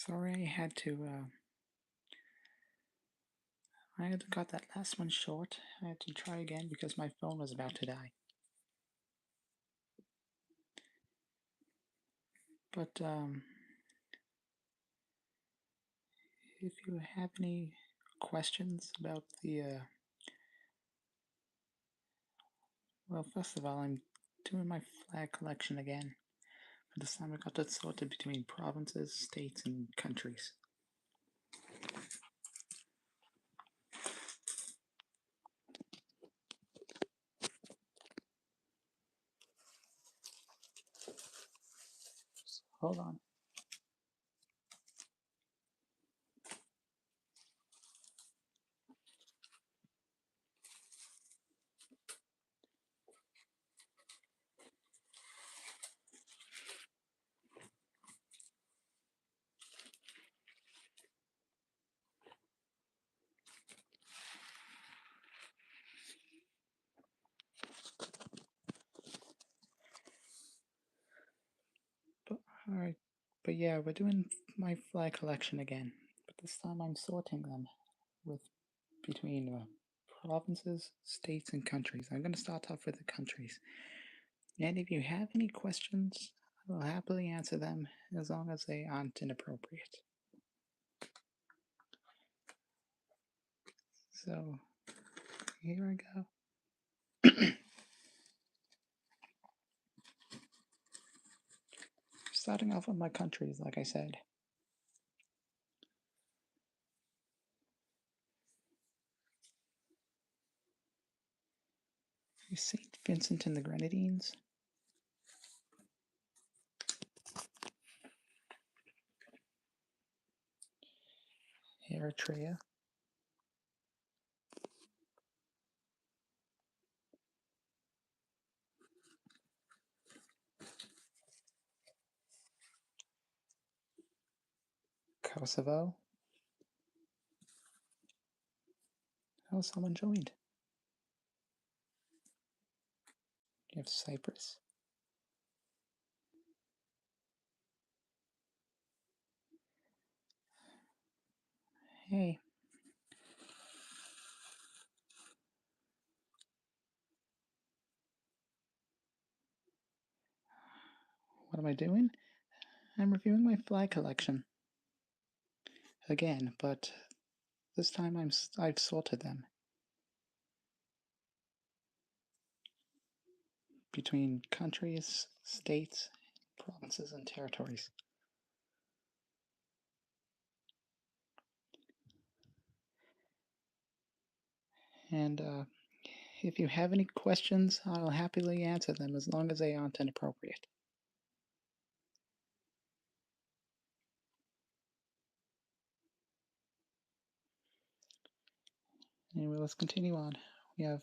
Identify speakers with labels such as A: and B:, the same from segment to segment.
A: Sorry, I had to cut that last one short. I had to try again because my phone was about to die. But if you have any questions about well, first of all, I'm doing my flag collection again. But this time I got it sorted between provinces, states, and countries. Hold on. But alright, but yeah, we're doing my flag collection again. But this time I'm sorting them with between provinces, states, and countries. I'm going to start off with the countries. And if you have any questions, I will happily answer them as long as they aren't inappropriate. So here I go. Starting off with my countries, like I said. St. Vincent and the Grenadines. Eritrea. Kosovo. Oh, someone joined. You have Cyprus. Hey. What am I doing? I'm reviewing my flag collection. Again, but this time I've sorted them between countries, states, provinces, and territories. And if you have any questions, I'll happily answer them as long as they aren't inappropriate. Anyway, let's continue on. We have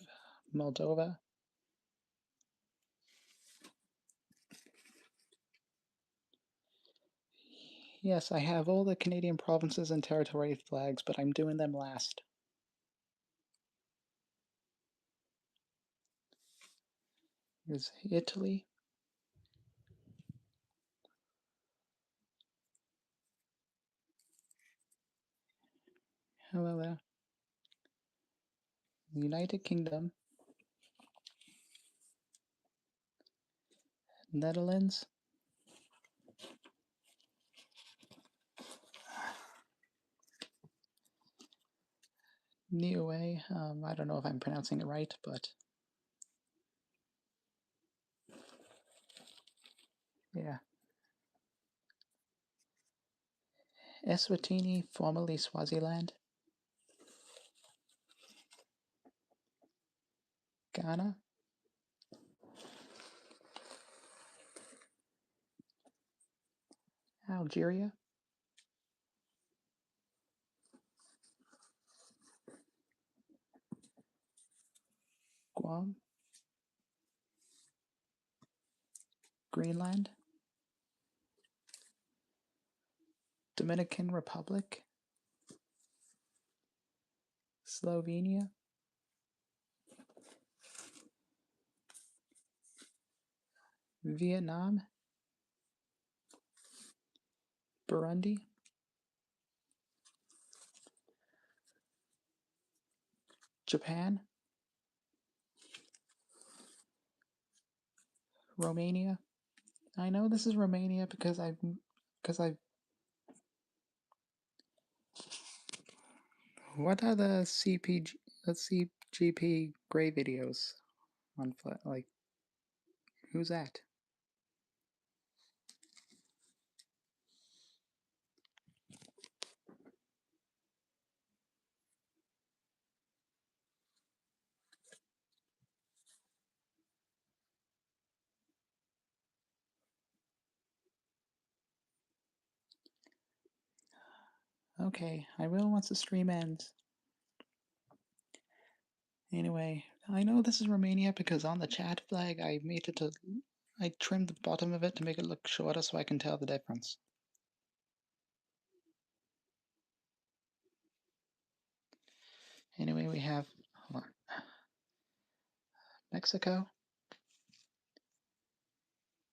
A: Moldova. Yes, I have all the Canadian provinces and territory flags, but I'm doing them last. Here's Italy. Hello there. The United Kingdom. Netherlands. Niue. I don't know if I'm pronouncing it right, but yeah. Eswatini, formerly Swaziland. Ghana. Algeria. Guam. Greenland. Dominican Republic. Slovenia. Vietnam. Burundi. Japan, Romania. I know this is Romania because I've. What are the CGP gray videos on like? Who's that? Okay, I will once the stream ends. Anyway, I know this is Romania because on the chat flag I trimmed the bottom of it to make it look shorter so I can tell the difference. Anyway, we have, hold on, Mexico,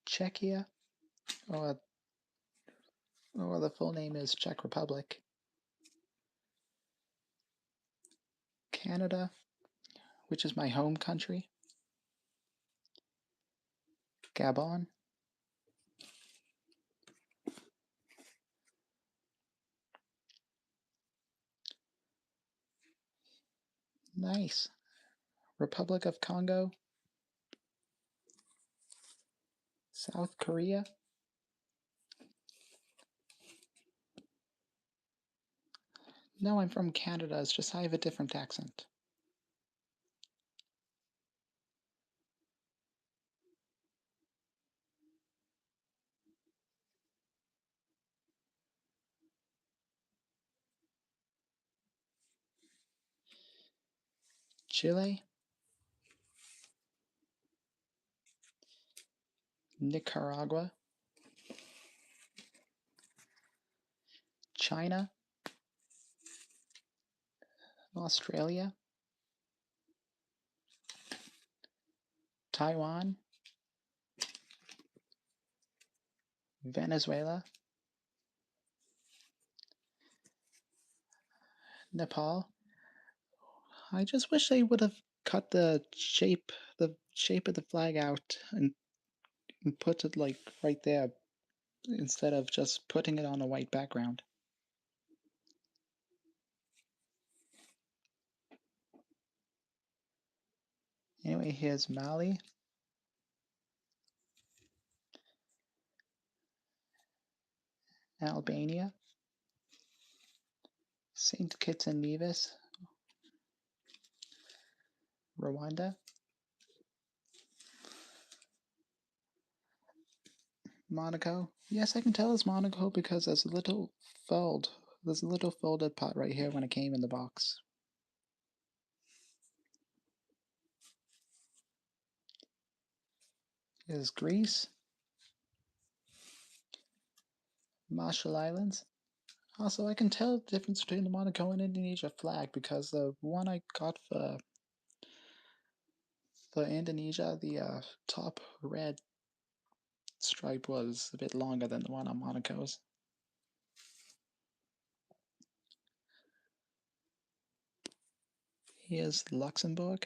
A: Czechia, or the full name is Czech Republic, Canada, which is my home country, Gabon, nice, Republic of Congo, South Korea. No, I'm from Canada, it's just I have a different accent. Chile, Nicaragua, China, Australia, Taiwan, Venezuela, Nepal. I just wish they would have cut the shape of the flag out and put it like right there instead of just putting it on a white background. Anyway, here's Mali, Albania, St. Kitts and Nevis, Rwanda, Monaco. Yes, I can tell it's Monaco because there's a little folded pot right here when it came in the box. Here's Greece, Marshall Islands. Also, I can tell the difference between the Monaco and Indonesia flag because the one I got for Indonesia, the top red stripe was a bit longer than the one on Monaco's. Here's Luxembourg,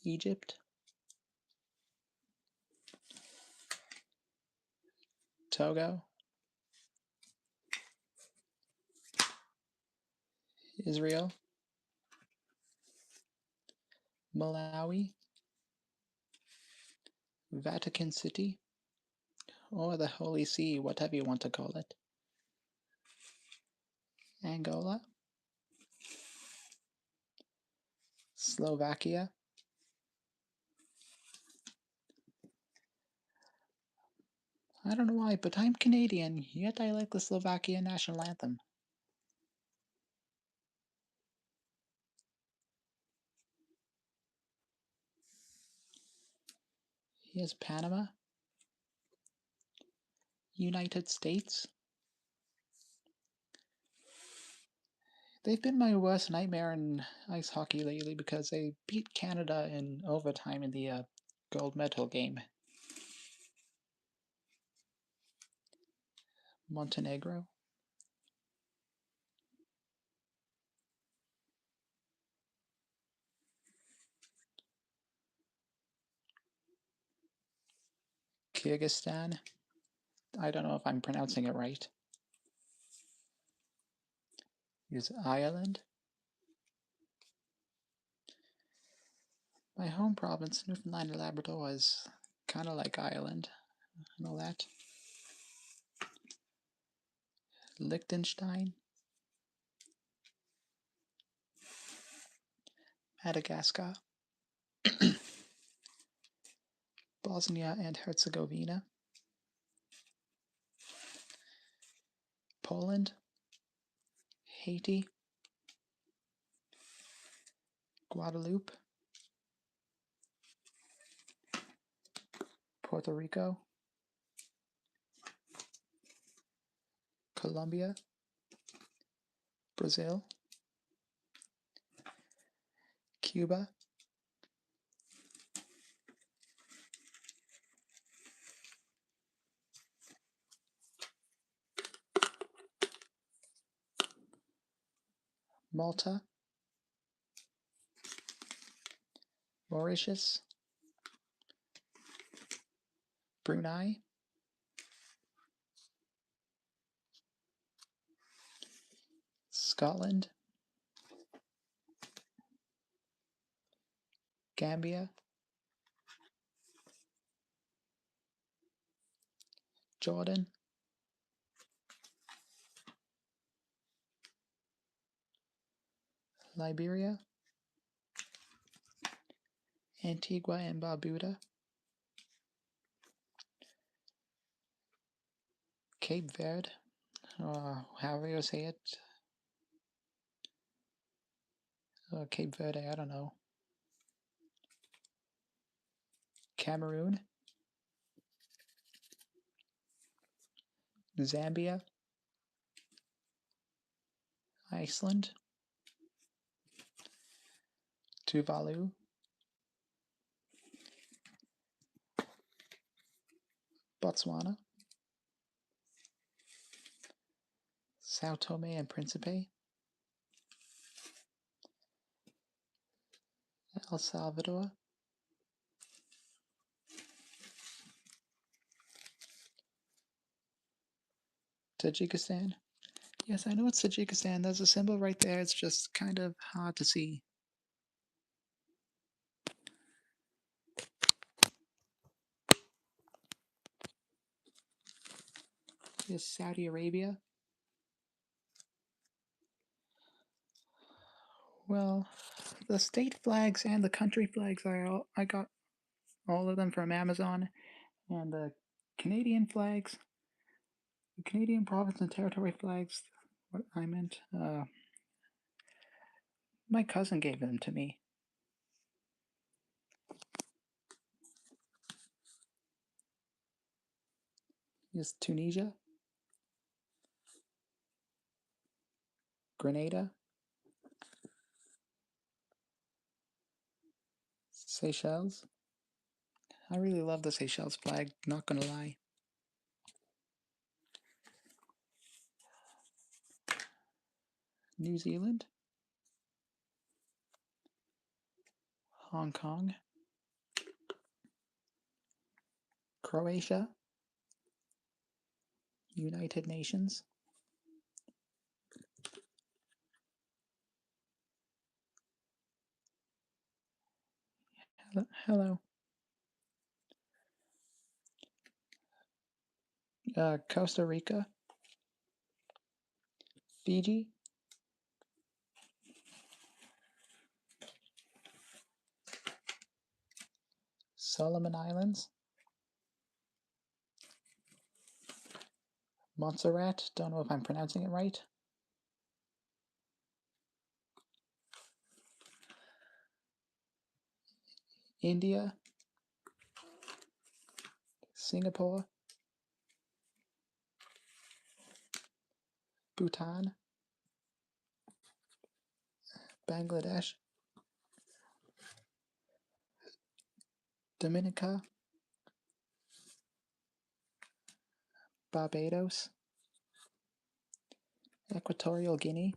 A: Egypt, Togo, Israel, Malawi, Vatican City, or the Holy See, whatever you want to call it, Angola, Slovakia, I don't know why, but I'm Canadian, yet I like the Slovakian national anthem. Here's Panama, United States. They've been my worst nightmare in ice hockey lately because they beat Canada in overtime in the gold medal game. Montenegro, Kyrgyzstan. I don't know if I'm pronouncing it right. Is Ireland. My home province, Newfoundland and Labrador, is kind of like Ireland. I know that. Liechtenstein. Madagascar. Bosnia and Herzegovina. Poland. Haiti. Guadeloupe. Puerto Rico. Colombia. Brazil. Cuba. Malta. Mauritius. Brunei. Scotland. Gambia. Jordan. Liberia. Antigua and Barbuda. Cape Verde, or however you say it. Cape Verde, I don't know. Cameroon. Zambia. Iceland. Tuvalu. Botswana. Sao Tome and Principe. El Salvador. Tajikistan. Yes, I know it's Tajikistan. There's a symbol right there. It's just kind of hard to see. Here's Saudi Arabia. Well, the state flags and the country flags I got all of them from Amazon, and the Canadian flags, the Canadian province and territory flags. What I meant, my cousin gave them to me. Here's Tunisia, Grenada, Seychelles. I really love the Seychelles flag, not gonna lie. New Zealand, Hong Kong, Croatia, United Nations, hello, Costa Rica, Fiji, Solomon Islands, Montserrat, don't know if I'm pronouncing it right, India, Singapore, Bhutan, Bangladesh, Dominica, Barbados, Equatorial Guinea,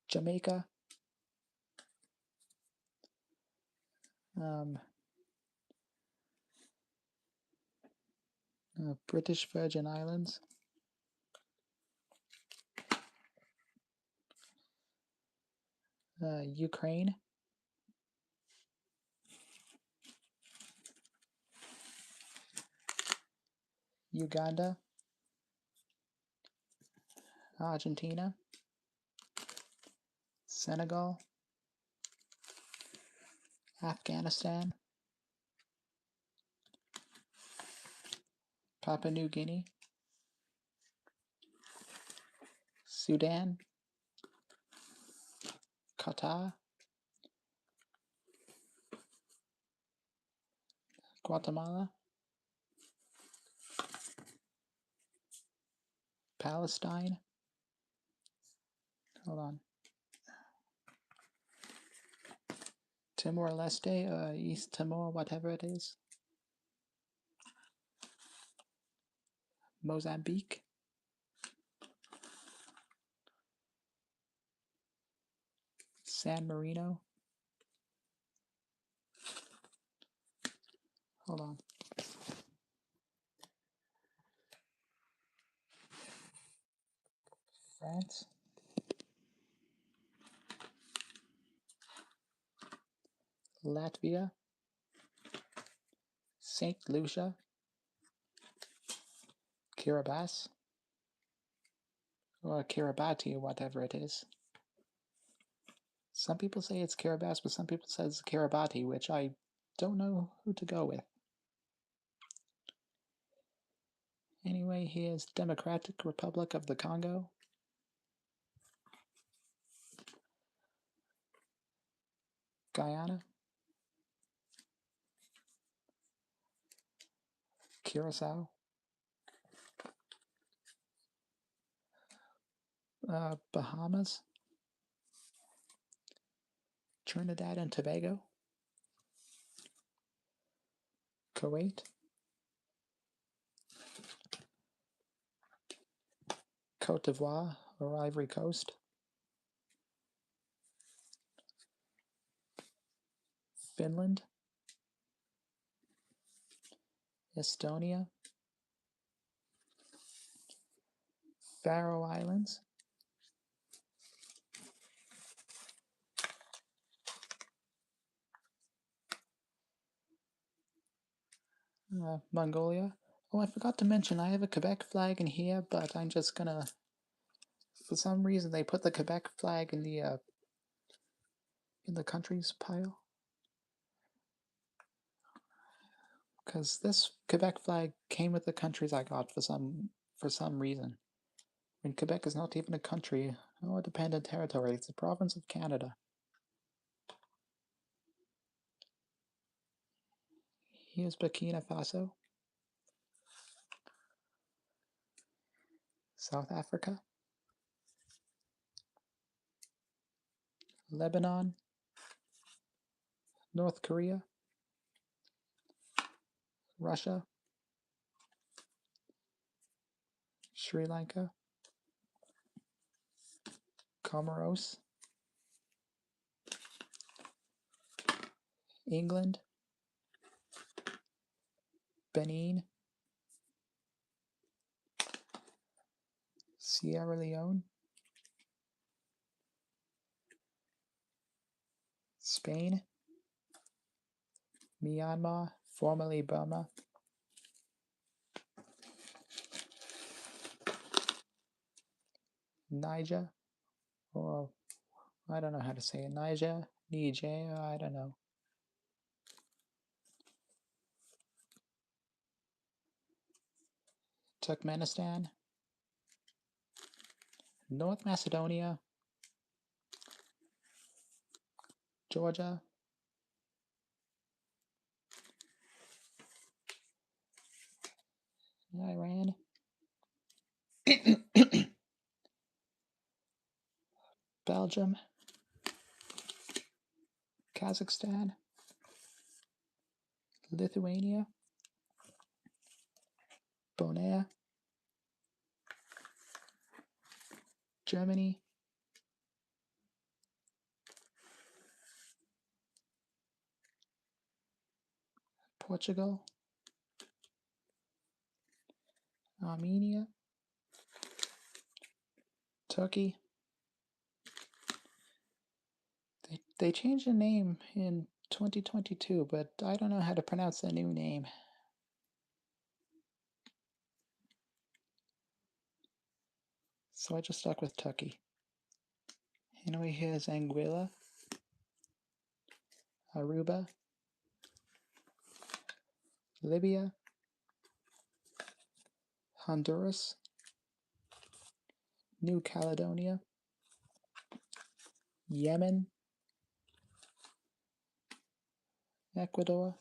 A: Jamaica, British Virgin Islands, Ukraine, Uganda, Argentina, Senegal, Afghanistan, Papua New Guinea, Sudan, Qatar, Guatemala, Palestine. Hold on. Timor-Leste, East Timor, whatever it is. Mozambique. San Marino. Hold on. France. Latvia. St. Lucia. Kiribati. Or Kiribati, or whatever it is. Some people say it's Kiribati, but some people say it's Kiribati, which I don't know who to go with. Anyway, here's Democratic Republic of the Congo. Guyana. Curacao. Bahamas. Trinidad and Tobago. Kuwait. Cote d'Ivoire or Ivory Coast. Finland. Estonia. Faroe Islands. Mongolia. Oh, I forgot to mention I have a Quebec flag in here, but I'm just gonna. For some reason, they put the Quebec flag in the countries pile. Because this Quebec flag came with the countries I got for some reason. When Quebec is not even a country or a dependent territory, it's a province of Canada. Here's Burkina Faso. South Africa. Lebanon. North Korea. Russia. Sri Lanka. Comoros. England. Benin. Sierra Leone. Spain. Myanmar, formerly Burma. Niger, or I don't know how to say it. Niger, I don't know. Turkmenistan. North Macedonia. Georgia. Iran. Belgium. Kazakhstan. Lithuania. Bonaire. Germany. Portugal, Armenia, Turkey. They changed the name in 2022, but I don't know how to pronounce the new name. So I just stuck with Turkey. Anyway, here's Anguilla, Aruba, Libya, Honduras, New Caledonia, Yemen, Ecuador,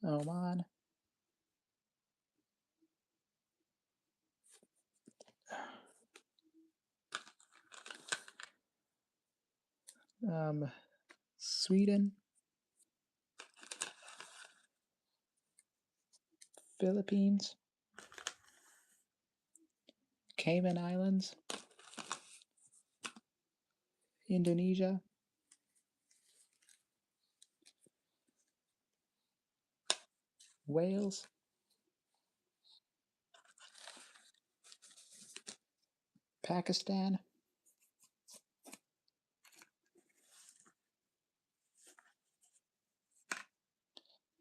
A: Oman, Sweden, Philippines, Cayman Islands, Indonesia, Wales, Pakistan,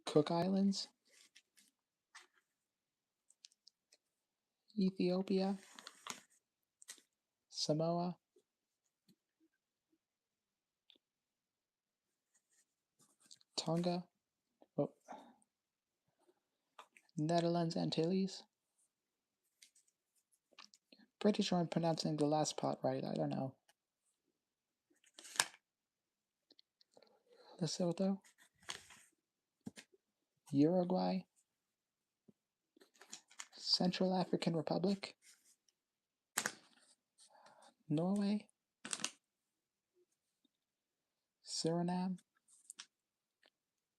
A: Cook Islands, Ethiopia, Samoa, Tonga, oh, Netherlands Antilles. Pretty sure I'm pronouncing the last part right, I don't know. Lesotho, Uruguay, Central African Republic, Norway, Suriname,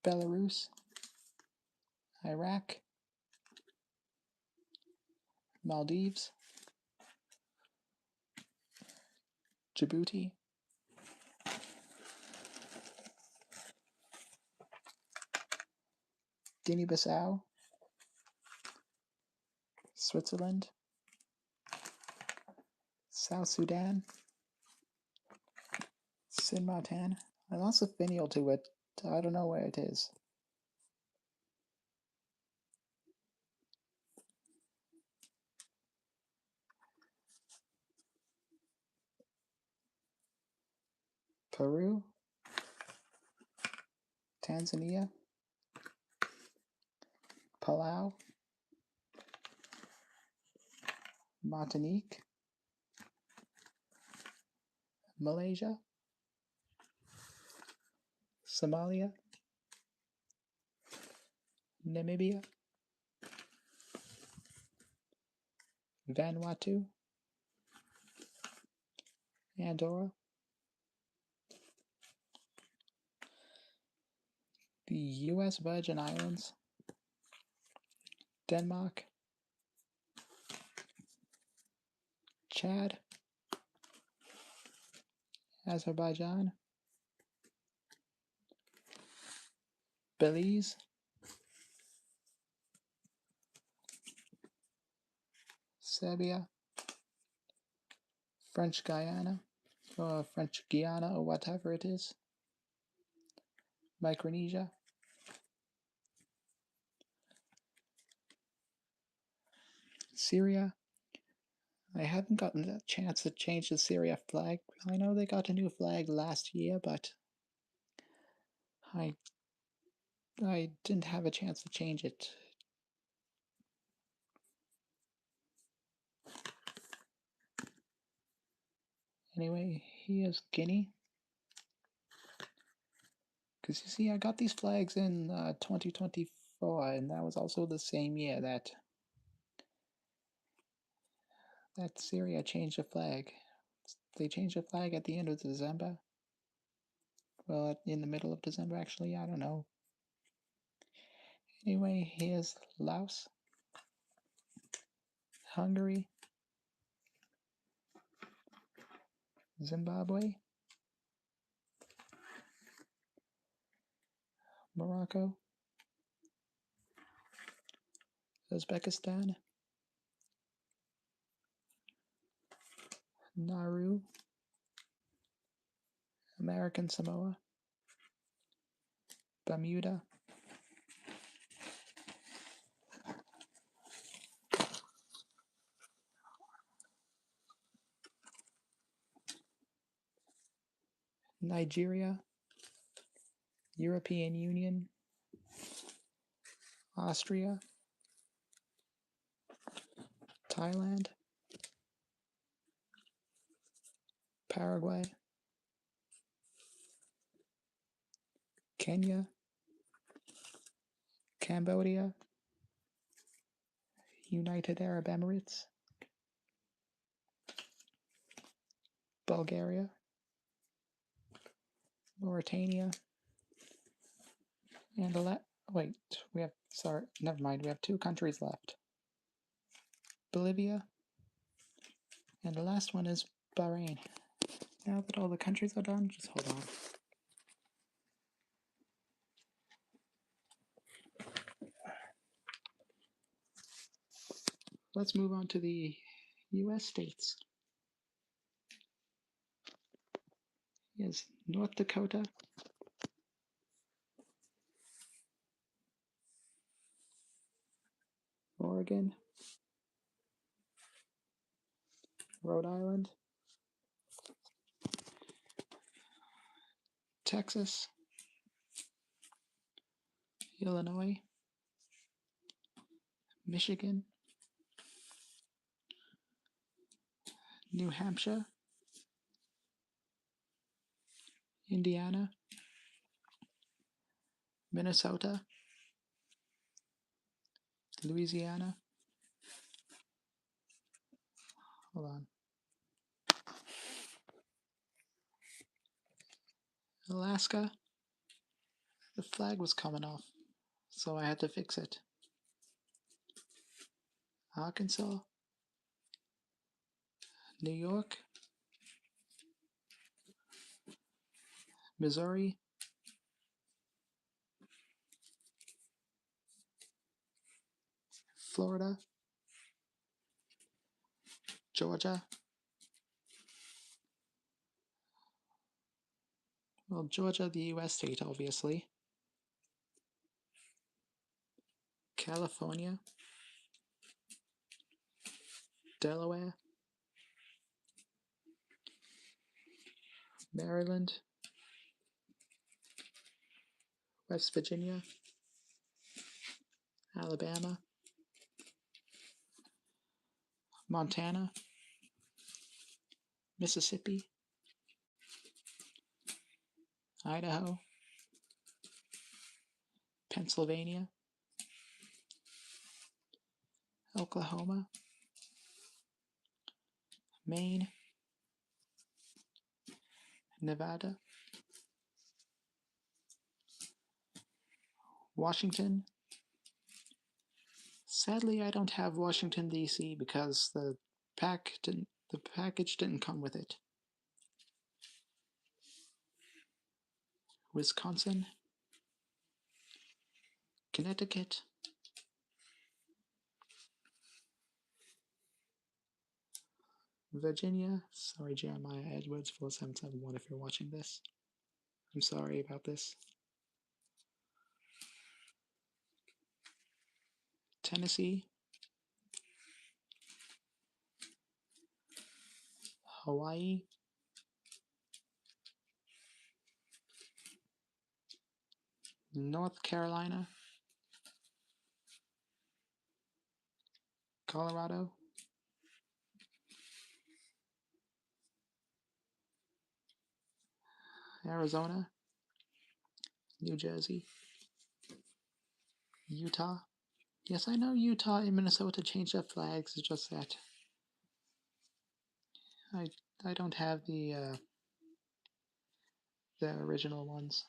A: Belarus, Iraq, Maldives, Djibouti, Guinea-Bissau, Switzerland, South Sudan, Sint Maarten. I lost a finial to it. I don't know where it is. Peru, Tanzania, Palau, Martinique, Malaysia, Somalia, Namibia, Vanuatu, Andorra, the U.S. Virgin Islands, Denmark, Chad, Azerbaijan, Belize, Serbia, French Guyana, or French Guiana, or whatever it is, Micronesia, Syria. I haven't gotten a chance to change the Syria flag. I know they got a new flag last year, but I didn't have a chance to change it. Anyway, here's Guinea. Because you see, I got these flags in 2024, and that was also the same year that Syria changed the flag. They changed the flag at the end of December. Well, in the middle of December, actually, I don't know. Anyway, here's Laos, Hungary, Zimbabwe, Morocco, Morocco, Uzbekistan, Nauru, American Samoa, Bermuda, Nigeria, European Union, Austria, Thailand, Paraguay, Kenya, Cambodia, United Arab Emirates, Bulgaria, Mauritania, and wait, never mind, we have 2 countries left. Bolivia, and the last one is Bahrain. Now that all the countries are done, just hold on. Let's move on to the US states. Yes, North Dakota, Oregon, Rhode Island, Texas, Illinois, Michigan, New Hampshire, Indiana, Minnesota, Louisiana, hold on, Alaska. The flag was coming off, so I had to fix it. Arkansas, New York, Missouri, Florida, Georgia. Well, Georgia, the US state, obviously. California, Delaware, Maryland, West Virginia, Alabama, Montana, Mississippi, Idaho, Pennsylvania, Oklahoma, Maine, Nevada, Washington. Sadly, I don't have Washington, D.C. because the package didn't come with it. Wisconsin, Connecticut, Virginia. Sorry, Jeremiah Edwards 4771 if you're watching this. I'm sorry about this. Tennessee, Hawaii, North Carolina, Colorado, Arizona, New Jersey, Utah. Yes, I know Utah and Minnesota changed their flags. It's just that I don't have the original ones,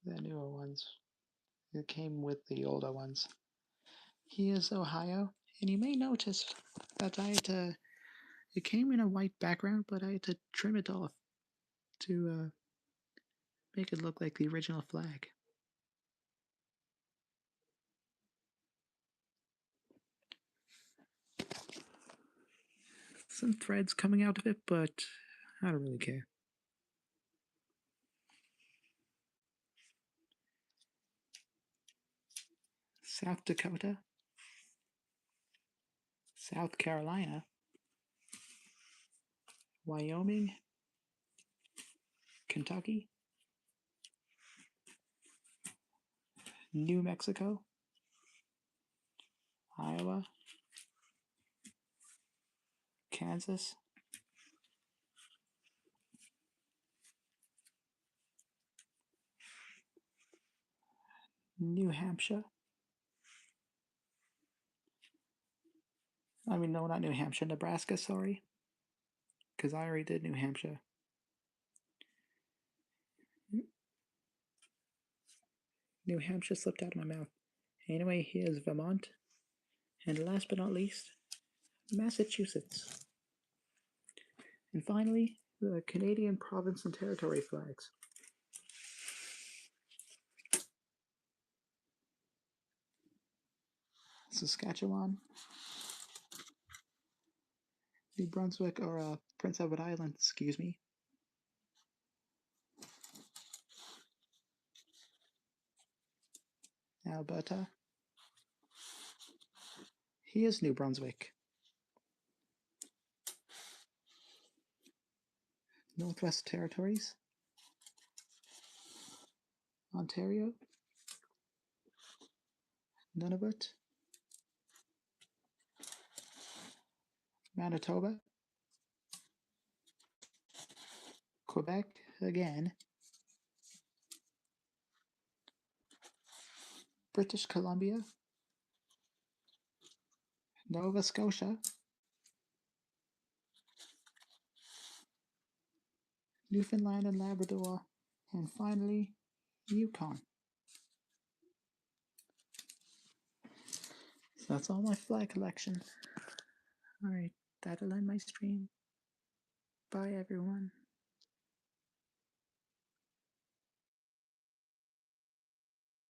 A: the newer ones. It came with the older ones. Here's Ohio, and you may notice that I had to. It came in a white background, but I had to trim it off to Make it look like the original flag. Some threads coming out of it, but I don't really care. South Dakota, South Carolina, Wyoming, Kentucky, New Mexico, Iowa, Kansas, New Hampshire. I mean, no, not New Hampshire, Nebraska, sorry. Because I already did New Hampshire. New Hampshire slipped out of my mouth. Anyway, here's Vermont. And last but not least, Massachusetts. And finally, the Canadian province and territory flags. Saskatchewan, New Brunswick, or Prince Edward Island, excuse me. Alberta. Here's New Brunswick. Northwest Territories. Ontario. Nunavut. Manitoba. Quebec again. British Columbia. Nova Scotia. Newfoundland and Labrador. And finally, Yukon. So that's all my flag collection. Alright, that'll end my stream. Bye everyone.